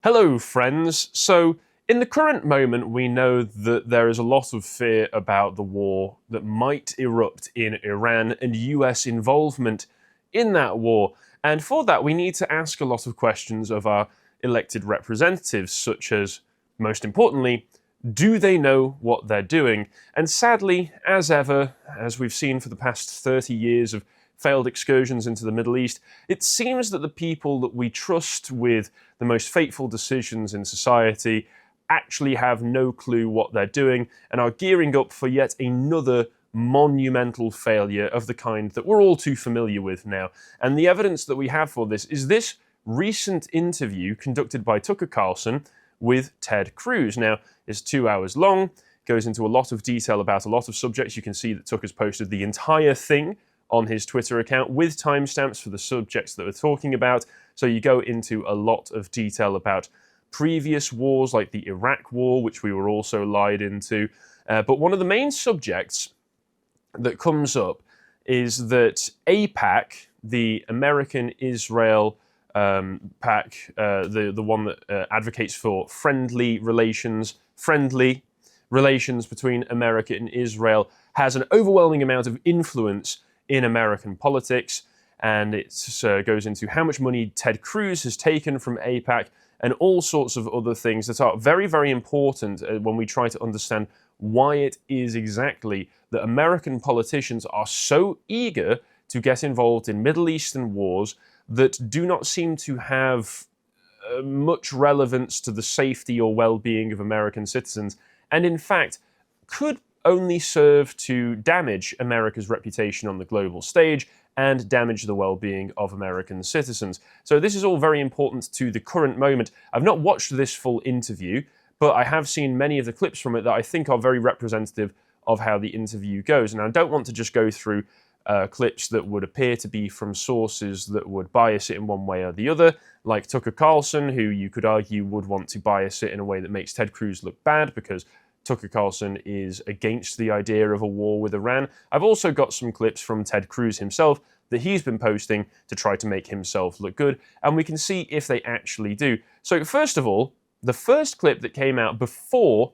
Hello, friends. So, in the current moment, we know that there is a lot of fear about the war that might erupt in Iran and US involvement in that war. And for that, we need to ask a lot of questions of our elected representatives, such as, most importantly, do they know what they're doing? And sadly, as ever, as we've seen for the past 30 years of failed excursions into the Middle East, it seems that the people that we trust with the most fateful decisions in society actually have no clue what they're doing and are gearing up for yet another monumental failure of the kind that we're all too familiar with now. And the evidence that we have for this is this recent interview conducted by Tucker Carlson with Ted Cruz. Now, it's 2 hours long, goes into a lot of detail about a lot of subjects. You can see that Tucker's posted the entire thing on his Twitter account with timestamps for the subjects that we're talking about. So you go into a lot of detail about previous wars like the Iraq War, which we were also lied into. But one of the main subjects that comes up is that AIPAC, the American-Israel PAC, the one that advocates for friendly relations between America and Israel, has an overwhelming amount of influence in American politics, and it goes into how much money Ted Cruz has taken from AIPAC and all sorts of other things that are very, very important when we try to understand why it is exactly that American politicians are so eager to get involved in Middle Eastern wars that do not seem to have much relevance to the safety or well-being of American citizens, and in fact could only serve to damage America's reputation on the global stage and damage the well-being of American citizens. So this is all very important to the current moment. I've not watched this full interview, but I have seen many of the clips from it that I think are very representative of how the interview goes. And I don't want to just go through clips that would appear to be from sources that would bias it in one way or the other, like Tucker Carlson, who you could argue would want to bias it in a way that makes Ted Cruz look bad because Tucker Carlson is against the idea of a war with Iran. I've also got some clips from Ted Cruz himself that he's been posting to try to make himself look good, and we can see if they actually do. So first of all, the first clip that came out before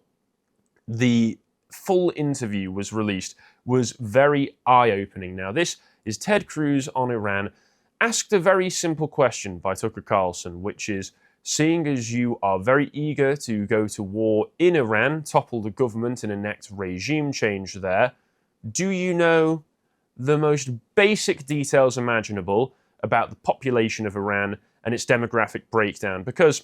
the full interview was released was very eye-opening. Now, this is Ted Cruz on Iran, asked a very simple question by Tucker Carlson, which is, seeing as you are very eager to go to war in Iran, topple the government and enact regime change there, do you know the most basic details imaginable about the population of Iran and its demographic breakdown? Because,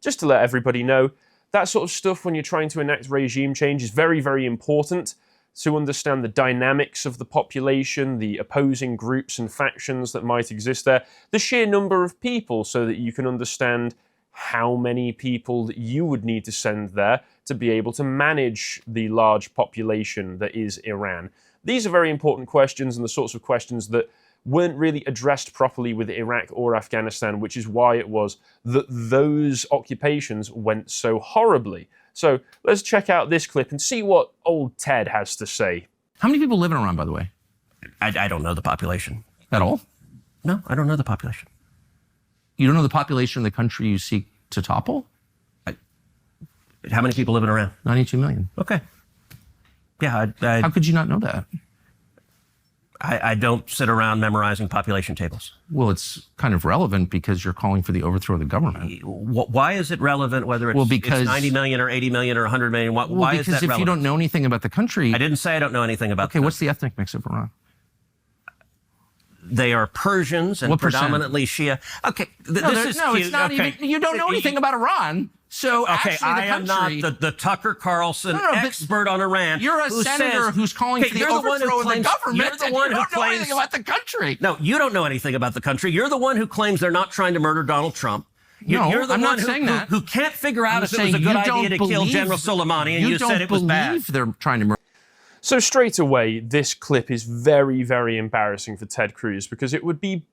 just to let everybody know, that sort of stuff when you're trying to enact regime change is very, very important to understand the dynamics of the population, the opposing groups and factions that might exist there, the sheer number of people so that you can understand how many people that you would need to send there to be able to manage the large population that is Iran. These are very important questions and the sorts of questions that weren't really addressed properly with Iraq or Afghanistan, which is why it was that those occupations went so horribly. So let's check out this clip and see what old Ted has to say. How many people live in Iran, by the way? I don't know the population. At all? No, I don't know the population. You don't know the population of the country you seek to topple? How many people live in Iran? 92 million. Okay. Yeah, How could you not know that? I don't sit around memorizing population tables. Well, it's kind of relevant because you're calling for the overthrow of the government. Why is it relevant whether it's, because, it's 90 million or 80 million or 100 million? Why is that relevant? Because if you don't know anything about the country... I didn't say I don't know anything about Okay, what's the ethnic mix of Iran? They are Persians and predominantly Shia. Okay, it's not even... You don't know anything about Iran. So okay, I am not the Tucker Carlson expert on Iran. You're a senator who's calling for the overthrow of the government. You're the one who don't know anything about the country. No, you don't know anything about the country. You're the one who claims they're not trying to murder Donald Trump. You're the I'm one not saying that. who can't figure out if it was a good idea to kill General Soleimani, and you said it was bad. You don't believe they're trying to murder. So straight away, this clip is very, very embarrassing for Ted Cruz because it would be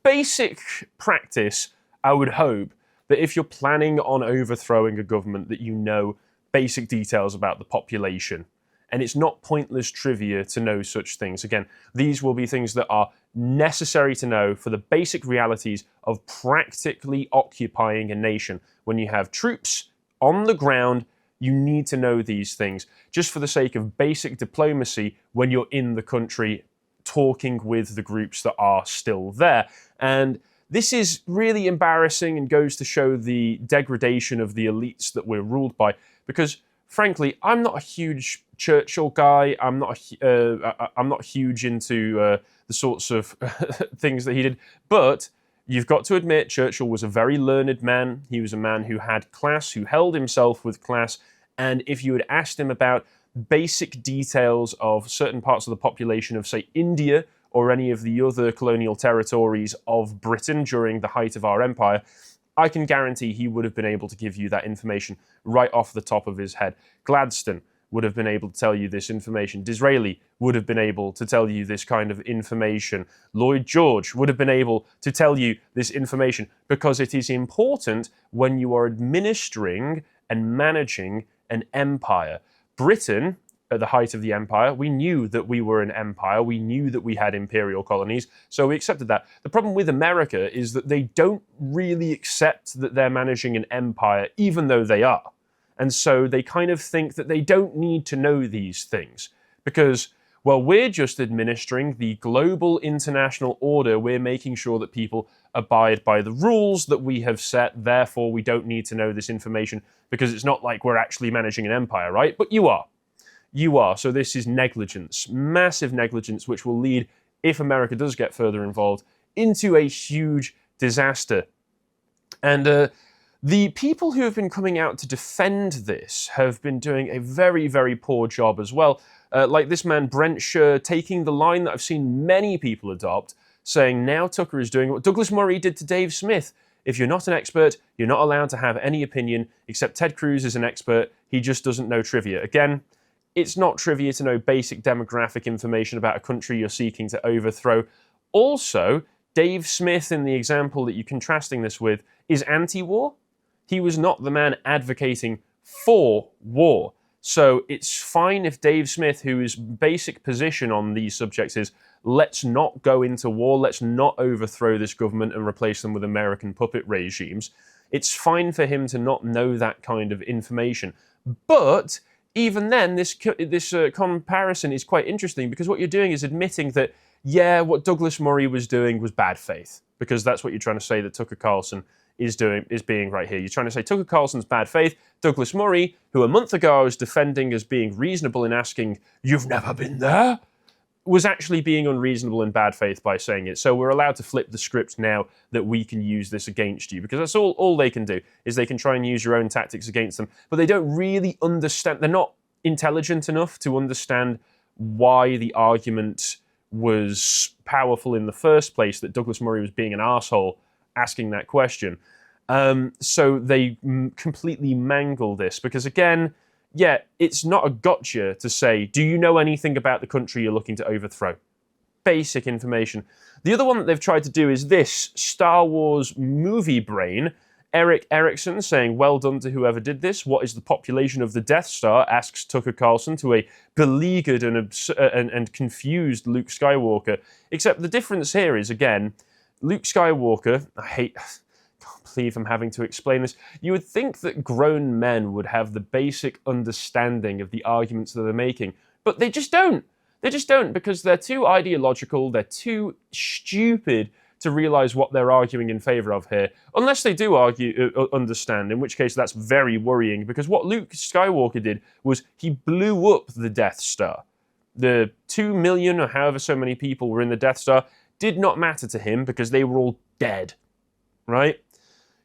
basic practice, I would hope, that if you're planning on overthrowing a government that you know basic details about the population And it's not pointless trivia to know such things. Again, these will be things that are necessary to know for the basic realities of practically occupying a nation. When you have troops on the ground, you need to know these things just for the sake of basic diplomacy when you're in the country talking with the groups that are still there. And this is really embarrassing and goes to show the degradation of the elites that we're ruled by. Because, frankly, I'm not a huge Churchill guy. I'm not huge into the sorts of things that he did. But you've got to admit, Churchill was a very learned man. He was a man who had class, who held himself with class. And if you had asked him about basic details of certain parts of the population of, say, India or any of the other colonial territories of Britain during the height of our empire, I can guarantee he would have been able to give you that information right off the top of his head. Gladstone would have been able to tell you this information. Disraeli would have been able to tell you this kind of information. Lloyd George would have been able to tell you this information because it is important when you are administering and managing an empire. Britain, at the height of the empire, we knew that we were an empire. We knew that we had imperial colonies, so we accepted that. The problem with America is that they don't really accept that they're managing an empire, even though they are. And so they kind of think that they don't need to know these things because, well, we're just administering the global international order. We're making sure that people abide by the rules that we have set. Therefore, we don't need to know this information because it's not like we're actually managing an empire, right? But you are. You are. So this is negligence, massive negligence, which will lead, if America does get further involved, into a huge disaster. And the people who have been coming out to defend this have been doing a very, very poor job as well. Like this man, Brent Scher, taking the line that I've seen many people adopt, saying now Tucker is doing what Douglas Murray did to Dave Smith. If you're not an expert, you're not allowed to have any opinion, except Ted Cruz is an expert. He just doesn't know trivia. Again, it's not trivia to know basic demographic information about a country you're seeking to overthrow. Also, Dave Smith, in the example that you're contrasting this with, is anti-war. He was not the man advocating for war. So it's fine if Dave Smith, whose basic position on these subjects is, let's not go into war, let's not overthrow this government and replace them with American puppet regimes. It's fine for him to not know that kind of information. But even then, this comparison is quite interesting because what you're doing is admitting that, yeah, what Douglas Murray was doing was bad faith, because that's what you're trying to say that Tucker Carlson is being right here. You're trying to say Tucker Carlson's bad faith. Douglas Murray, who a month ago I was defending as being reasonable in asking, "You've never been there?" was actually being unreasonable in bad faith by saying it. So we're allowed to flip the script now that we can use this against you, because that's all they can do, is they can try and use your own tactics against them. But they don't really understand, they're not intelligent enough to understand why the argument was powerful in the first place, that Douglas Murray was being an arsehole asking that question. So they completely mangle this, because again, yeah, it's not a gotcha to say, do you know anything about the country you're looking to overthrow? Basic information. The other one that they've tried to do is this, Star Wars movie brain. Eric Erickson saying, well done to whoever did this. What is the population of the Death Star? Asks Tucker Carlson to a beleaguered and confused Luke Skywalker. Except the difference here is, again, Luke Skywalker, I can't believe I'm having to explain this. You would think that grown men would have the basic understanding of the arguments that they're making, but they just don't. They just don't, because they're too ideological, they're too stupid to realize what they're arguing in favor of here, unless they do understand, in which case that's very worrying, because what Luke Skywalker did was he blew up the Death Star. The 2 million or however so many people were in the Death Star did not matter to him because they were all dead, right?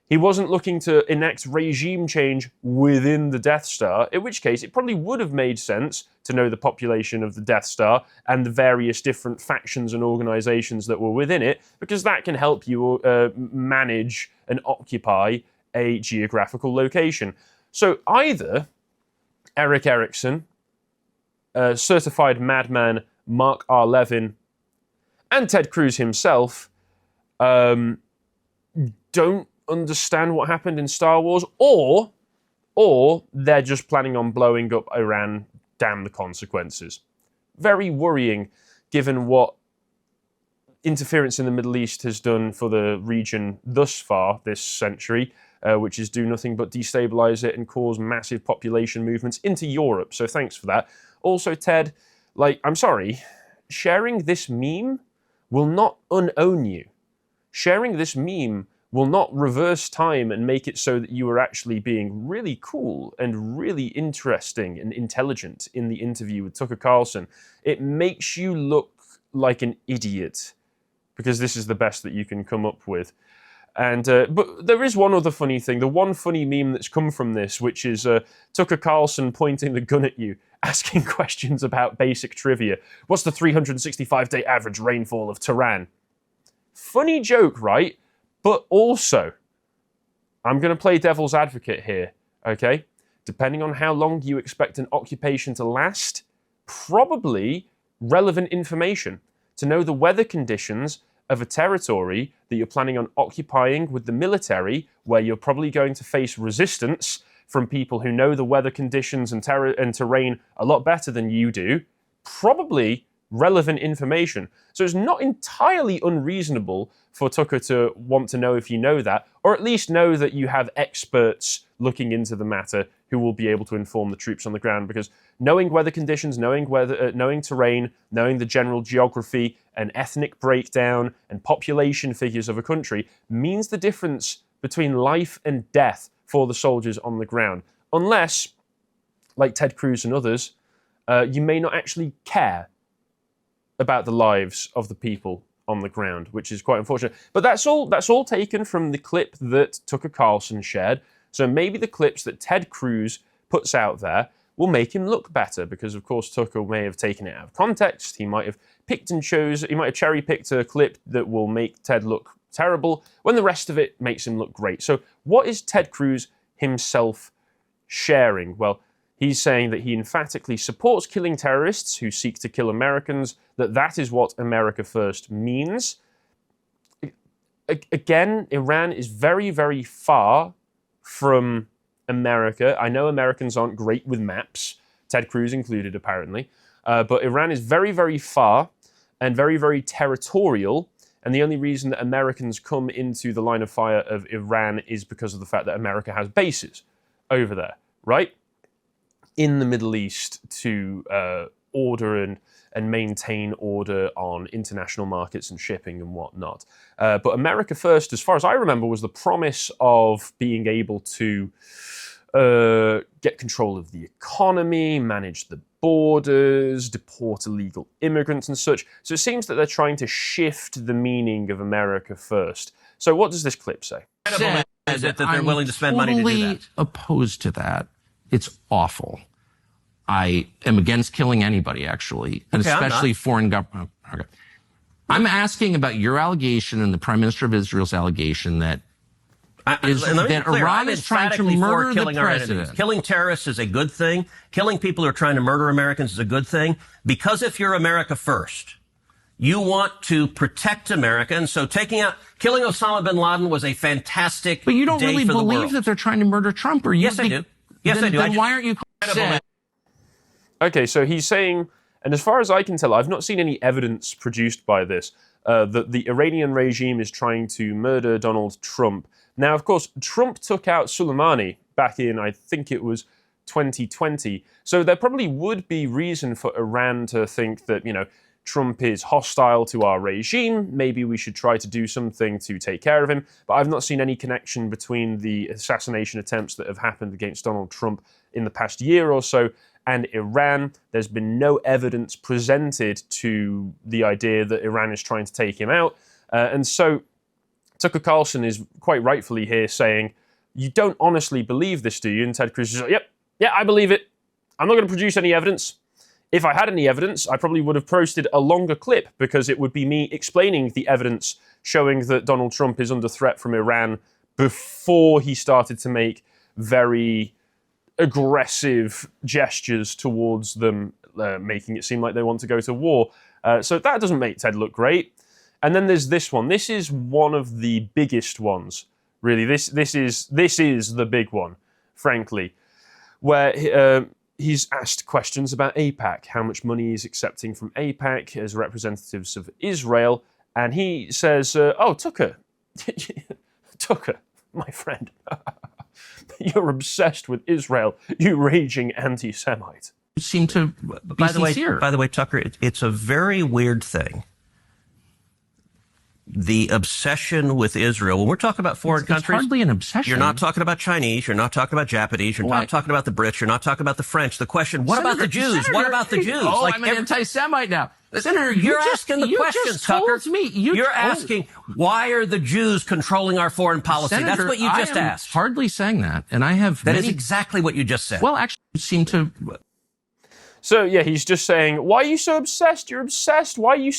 He wasn't looking to enact regime change within the Death Star, in which case it probably would have made sense to know the population of the Death Star and the various different factions and organizations that were within it, because that can help you manage and occupy a geographical location. So either Eric Erickson, certified madman Mark R. Levin, and Ted Cruz himself don't understand what happened in Star Wars, or they're just planning on blowing up Iran damn the consequences. Very worrying, given what interference in the Middle East has done for the region thus far this century, which is do nothing but destabilize it and cause massive population movements into Europe. So thanks for that. Also, Ted, I'm sorry, sharing this meme will not unown you. Sharing this meme will not reverse time and make it so that you are actually being really cool and really interesting and intelligent in the interview with Tucker Carlson. It makes you look like an idiot, because this is the best that you can come up with. And but there is one other funny thing. The one funny meme that's come from this, which is Tucker Carlson pointing the gun at you, asking questions about basic trivia. What's the 365-day average rainfall of Tehran? Funny joke, right? But also, I'm going to play devil's advocate here, okay? Depending on how long you expect an occupation to last, probably relevant information to know the weather conditions of a territory that you're planning on occupying with the military, where you're probably going to face resistance from people who know the weather conditions and terrain a lot better than you do. Probably relevant information. So it's not entirely unreasonable for Tucker to want to know if you know that, or at least know that you have experts looking into the matter who will be able to inform the troops on the ground, because knowing weather conditions, knowing terrain, knowing the general geography and ethnic breakdown and population figures of a country means the difference between life and death for the soldiers on the ground. Unless, like Ted Cruz and others, you may not actually care about the lives of the people on the ground, which is quite unfortunate. But that's all taken from the clip that Tucker Carlson shared. So maybe the clips that Ted Cruz puts out there will make him look better, because of course Tucker may have taken it out of context. He might have cherry-picked a clip that will make Ted look terrible when the rest of it makes him look great. So what is Ted Cruz himself sharing? Well, he's saying that he emphatically supports killing terrorists who seek to kill Americans, that is what America first means. Again, Iran is very, very far from America. I know Americans aren't great with maps, Ted Cruz included apparently, but Iran is very, very far and very, very territorial. And the only reason that Americans come into the line of fire of Iran is because of the fact that America has bases over there, right? In the Middle East to order and maintain order on international markets and shipping and whatnot. But America first, as far as I remember, was the promise of being able to get control of the economy, manage the borders, deport illegal immigrants and such. So it seems that they're trying to shift the meaning of America first. So what does this clip say? Is it that they're willing to spend money to do that? I'm totally opposed to that. It's awful. I am against killing anybody, actually, and especially foreign government. Okay. I'm asking about your allegation and the Prime Minister of Israel's allegation that Iran is trying to murder the president. Killing terrorists is a good thing. Killing people who are trying to murder Americans is a good thing. Because if you're America first, you want to protect America. And so killing Osama bin Laden was a fantastic day for the world. But you don't really believe that they're trying to murder Trump, or you? Yes, I do. Yes, I do. Then why aren't you saying? Okay, so he's saying, and as far as I can tell, I've not seen any evidence produced by this, that the Iranian regime is trying to murder Donald Trump. Now, of course, Trump took out Soleimani back in, I think it was 2020. So there probably would be reason for Iran to think that, Trump is hostile to our regime. Maybe we should try to do something to take care of him. But I've not seen any connection between the assassination attempts that have happened against Donald Trump in the past year or so and Iran. There's been no evidence presented to the idea that Iran is trying to take him out. And so Tucker Carlson is quite rightfully here saying, you don't honestly believe this, do you? And Ted Cruz is like, yeah, I believe it. I'm not going to produce any evidence. If I had any evidence, I probably would have posted a longer clip, because it would be me explaining the evidence showing that Donald Trump is under threat from Iran before he started to make very aggressive gestures towards them, making it seem like they want to go to war. So that doesn't make Ted look great. And then there's this one. This is one of the biggest ones, really. This is the big one, frankly, where he's asked questions about AIPAC, how much money he's accepting from AIPAC as representatives of Israel, and he says, "Oh, Tucker, Tucker, my friend, you're obsessed with Israel, you raging anti-Semite." Seem to be sincere. By the way, Tucker, it's a very weird thing. The obsession with Israel, when we're talking about foreign countries, it's hardly an obsession. You're not talking about Chinese, you're not talking about Japanese, you're not talking about the Brits, you're not talking about the French. The question, what about the Jews? What about the Jews? Oh, I'm an anti-Semite now. Senator, you're asking the questions, Tucker. You're asking, why are the Jews controlling our foreign policy? Senator, that's what you just asked. Hardly saying that, and I have That is exactly what you just said. Well, actually, you seem to... So yeah, he's just saying, why are you so obsessed? You're obsessed. Why are you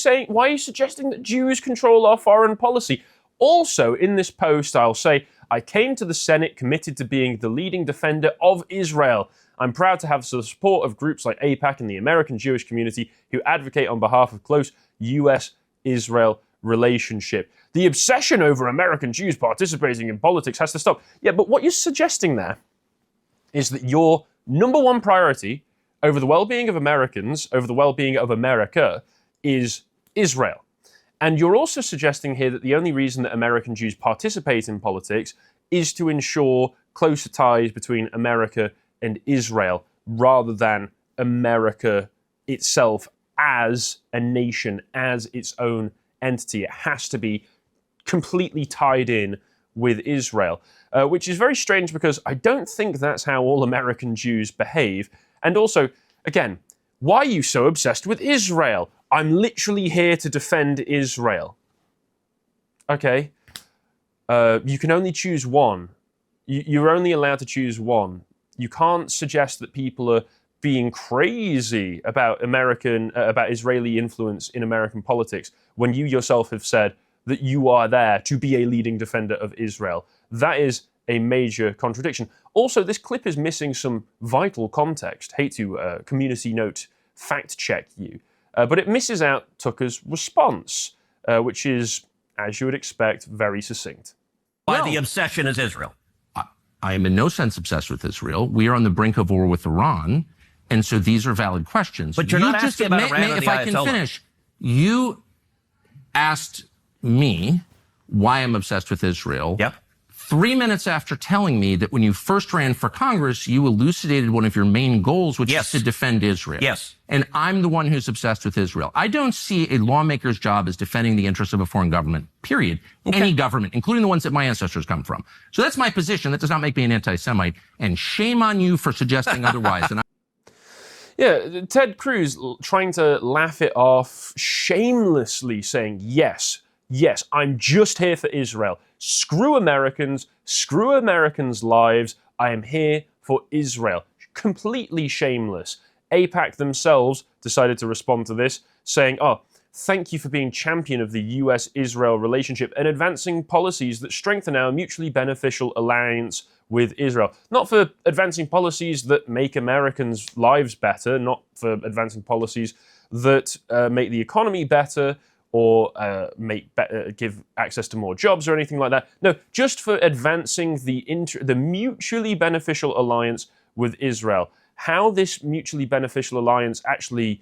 suggesting that Jews control our foreign policy? Also, in this post, I'll say, I came to the Senate committed to being the leading defender of Israel. I'm proud to have the support of groups like AIPAC and the American Jewish community who advocate on behalf of close U.S.-Israel relationship. The obsession over American Jews participating in politics has to stop. Yeah, but what you're suggesting there is that your number one priority over the well-being of Americans, over the well-being of America, is Israel. And you're also suggesting here that the only reason that American Jews participate in politics is to ensure closer ties between America and Israel, rather than America itself as a nation, as its own entity. It has to be completely tied in with Israel, which is very strange because I don't think that's how all American Jews behave. And also, again, why are you so obsessed with Israel? I'm literally here to defend Israel. Okay. You can only choose one. You're only allowed to choose one. You can't suggest that people are being crazy about about Israeli influence in American politics when you yourself have said that you are there to be a leading defender of Israel. That is a major contradiction. Also, this clip is missing some vital context. Hate to community note fact check you, but it misses out Tucker's response, which is, as you would expect, very succinct. Why the obsession is Israel? I am in no sense obsessed with Israel. We are on the brink of war with Iran, and so these are valid questions. But you're not asking about Iran or the If I can finish, you asked me why I'm obsessed with Israel. Yep. 3 minutes after telling me that when you first ran for Congress, you elucidated one of your main goals, which is to defend Israel. Yes. And I'm the one who's obsessed with Israel. I don't see a lawmaker's job as defending the interests of a foreign government, period. Okay. Any government, including the ones that my ancestors come from. So that's my position. That does not make me an anti-Semite. And shame on you for suggesting otherwise. And Yeah, Ted Cruz trying to laugh it off, shamelessly saying, yes, I'm just here for Israel. Screw Americans lives. I am here for Israel. Completely shameless. AIPAC themselves decided to respond to this, saying, thank you for being champion of the US-Israel relationship and advancing policies that strengthen our mutually beneficial alliance with Israel. Not for advancing policies that make Americans' lives better, not for advancing policies that make the economy better, or give access to more jobs or anything like that. No, just for advancing the mutually beneficial alliance with Israel. How this mutually beneficial alliance actually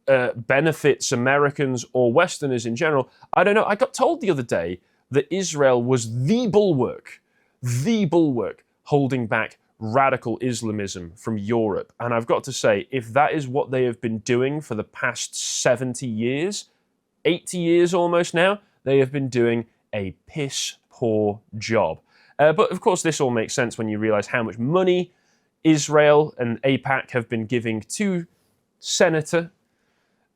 benefits Americans or Westerners in general, I don't know. I got told the other day that Israel was the bulwark holding back radical Islamism from Europe. And I've got to say, if that is what they have been doing for the past 70 years, 80 years almost now, they have been doing a piss-poor job. But of course, this all makes sense when you realize how much money Israel and AIPAC have been giving to Senator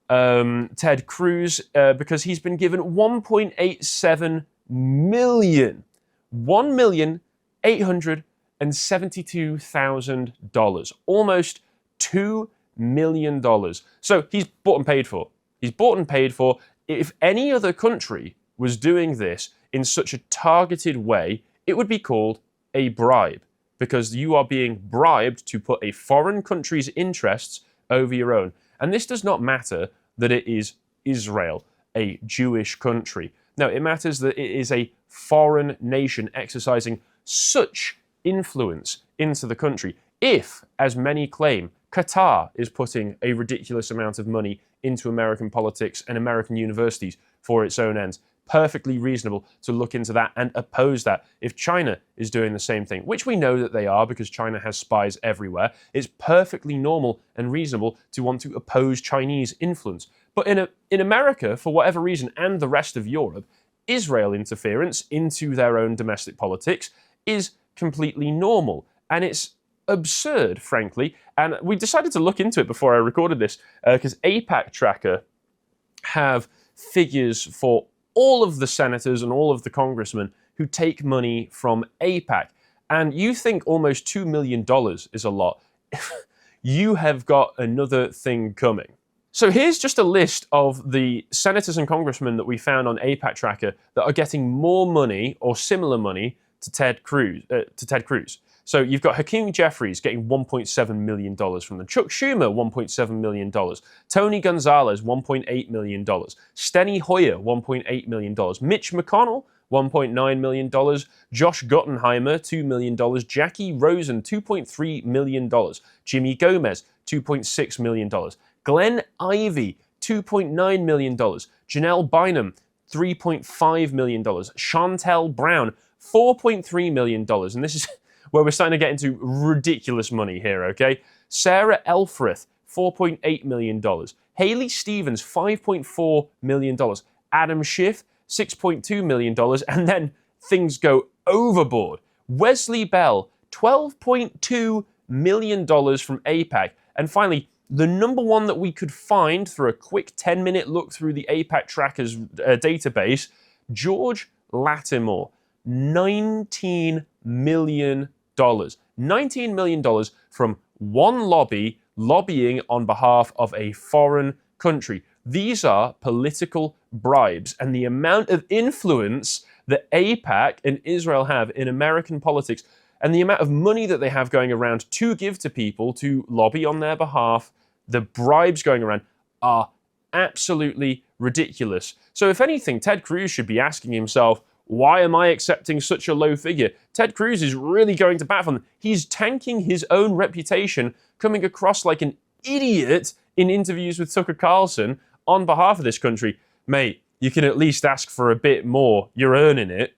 Ted Cruz, because he's been given $1.87 million. $1,872,000. Almost $2 million. So he's bought and paid for. He's bought and paid for. If any other country was doing this in such a targeted way, it would be called a bribe, because you are being bribed to put a foreign country's interests over your own. And this does not matter that it is Israel, a Jewish country. No, it matters that it is a foreign nation exercising such influence into the country. If, as many claim, Qatar is putting a ridiculous amount of money into American politics and American universities for its own ends, perfectly reasonable to look into that and oppose that. If China is doing the same thing, which we know that they are because China has spies everywhere, it's perfectly normal and reasonable to want to oppose Chinese influence. But in America, for whatever reason, and the rest of Europe, Israel interference into their own domestic politics is completely normal. And it's absurd, frankly. And we decided to look into it before I recorded this, because AIPAC Tracker have figures for all of the senators and all of the congressmen who take money from AIPAC. And you think almost $2 million is a lot. You have got another thing coming. So here's just a list of the senators and congressmen that we found on AIPAC Tracker that are getting more money or similar money to Ted Cruz. So you've got Hakeem Jeffries getting $1.7 million from them. Chuck Schumer, $1.7 million. Tony Gonzalez, $1.8 million. Steny Hoyer, $1.8 million. Mitch McConnell, $1.9 million. Josh Gottenheimer, $2 million. Jackie Rosen, $2.3 million. Jimmy Gomez, $2.6 million. Glenn Ivey, $2.9 million. Janelle Bynum, $3.5 million. Chantel Brown, $4.3 million. And this is where we're starting to get into ridiculous money here, okay? Sarah Elfrith, $4.8 million. Haley Stevens, $5.4 million. Adam Schiff, $6.2 million. And then things go overboard. Wesley Bell, $12.2 million from AIPAC. And finally, the number one that we could find through a quick 10-minute look through the AIPAC Tracker's database, George Lattimore, $19 million. $19 million from one lobby lobbying on behalf of a foreign country. These are political bribes, and the amount of influence that AIPAC and Israel have in American politics and the amount of money that they have going around to give to people to lobby on their behalf, the bribes going around are absolutely ridiculous. So if anything, Ted Cruz should be asking himself, why am I accepting such a low figure? Ted Cruz is really going to bat for them. He's tanking his own reputation, coming across like an idiot in interviews with Tucker Carlson on behalf of this country. Mate, you can at least ask for a bit more. You're earning it.